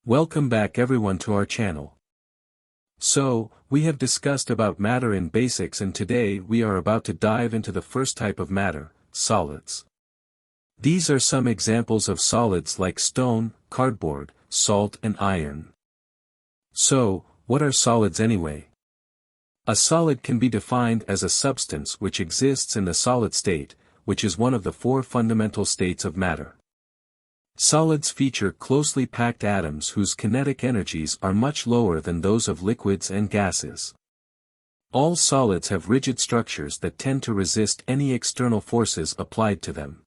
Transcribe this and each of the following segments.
Welcome back everyone to our channel. So, we have discussed about matter in basics, and today we are about to dive into the first type of matter, solids. These are some examples of solids like stone, cardboard, salt and iron. So, what are solids anyway? A solid can be defined as a substance which exists in the solid state, which is one of the four fundamental states of matter. Solids feature closely packed atoms whose kinetic energies are much lower than those of liquids and gases. All solids have rigid structures that tend to resist any external forces applied to them.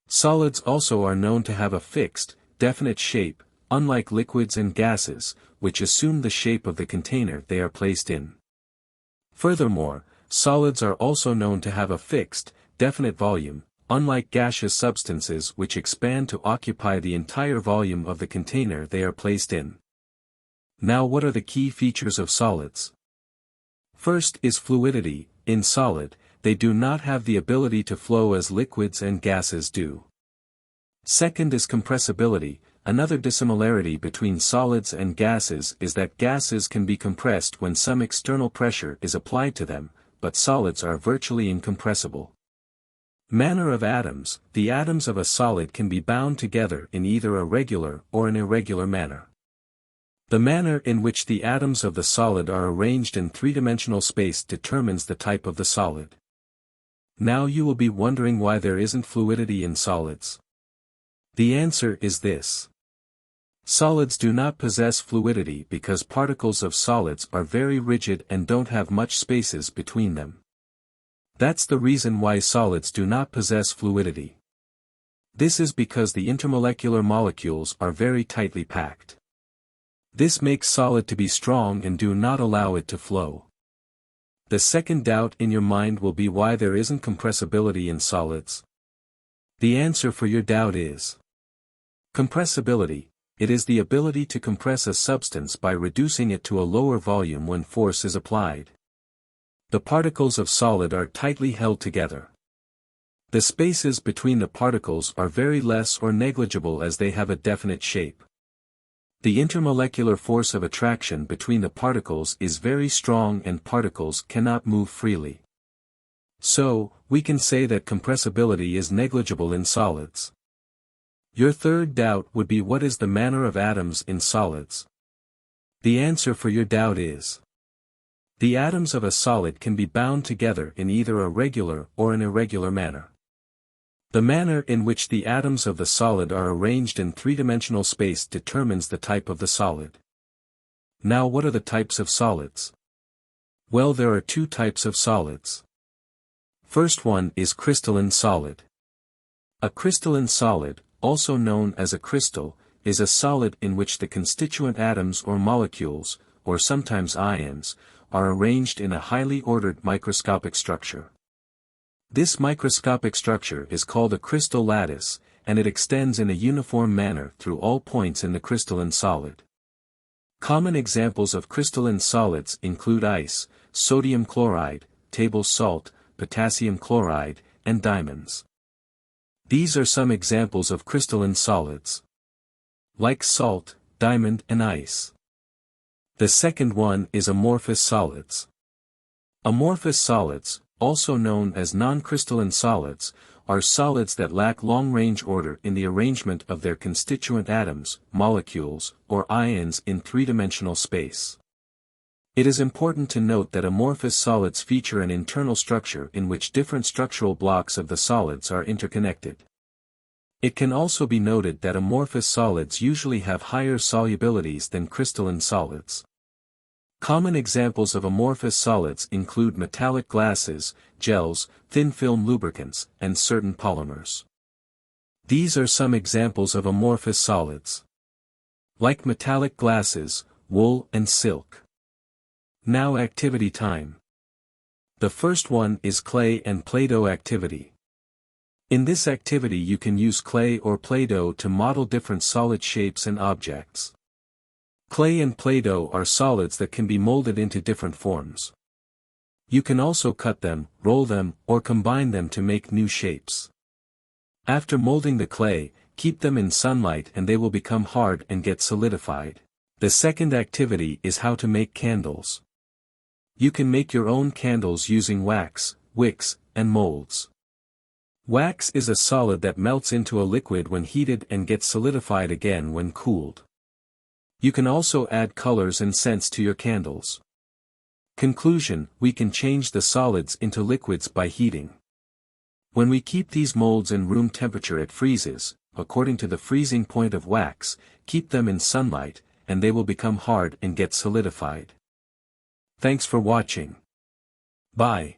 Solids also are known to have a fixed, definite shape, unlike liquids and gases, which assume the shape of the container they are placed in. Furthermore, solids are also known to have a fixed, definite volume, unlike gaseous substances which expand to occupy the entire volume of the container they are placed in. Now, what are the key features of solids? First is fluidity. In solid, they do not have the ability to flow as liquids and gases do. Second is compressibility. Another dissimilarity between solids and gases is that gases can be compressed when some external pressure is applied to them, but solids are virtually incompressible. Manner of atoms. The atoms of a solid can be bound together in either a regular or an irregular manner. The manner in which the atoms of the solid are arranged in three-dimensional space determines the type of the solid. Now you will be wondering why there isn't fluidity in solids. The answer is this. Solids do not possess fluidity because particles of solids are very rigid and don't have much spaces between them. That's the reason why solids do not possess fluidity. This is because the intermolecular molecules are very tightly packed. This makes solid to be strong and do not allow it to flow. The second doubt in your mind will be why there isn't compressibility in solids. The answer for your doubt is compressibility. It is the ability to compress a substance by reducing it to a lower volume when force is applied. The particles of solid are tightly held together. The spaces between the particles are very less or negligible as they have a definite shape. The intermolecular force of attraction between the particles is very strong and particles cannot move freely. So, we can say that compressibility is negligible in solids. Your third doubt would be, what is the manner of atoms in solids? The answer for your doubt is the atoms of a solid can be bound together in either a regular or an irregular manner. The manner in which the atoms of the solid are arranged in three-dimensional space determines the type of the solid. Now, what are the types of solids? Well, there are two types of solids. First one is crystalline solid. A crystalline solid, also known as a crystal, is a solid in which the constituent atoms or molecules, or sometimes ions, are arranged in a highly ordered microscopic structure. This microscopic structure is called a crystal lattice, and it extends in a uniform manner through all points in the crystalline solid. Common examples of crystalline solids include ice, sodium chloride, table salt, potassium chloride, and diamonds. These are some examples of crystalline solids. Like salt, diamond and ice. The second one is amorphous solids. Amorphous solids, also known as non-crystalline solids, are solids that lack long-range order in the arrangement of their constituent atoms, molecules, or ions in three-dimensional space. It is important to note that amorphous solids feature an internal structure in which different structural blocks of the solids are interconnected. It can also be noted that amorphous solids usually have higher solubilities than crystalline solids. Common examples of amorphous solids include metallic glasses, gels, thin-film lubricants, and certain polymers. These are some examples of amorphous solids. Like metallic glasses, wool and silk. Now, activity time. The first one is clay and Play-Doh activity. In this activity you can use clay or Play-Doh to model different solid shapes and objects. Clay and Play-Doh are solids that can be molded into different forms. You can also cut them, roll them, or combine them to make new shapes. After molding the clay, keep them in sunlight and they will become hard and get solidified. The second activity is how to make candles. You can make your own candles using wax, wicks, and molds. Wax is a solid that melts into a liquid when heated and gets solidified again when cooled. You can also add colors and scents to your candles. Conclusion: we can change the solids into liquids by heating. When we keep these molds in room temperature it freezes, according to the freezing point of wax, keep them in sunlight, and they will become hard and get solidified. Thanks for watching. Bye.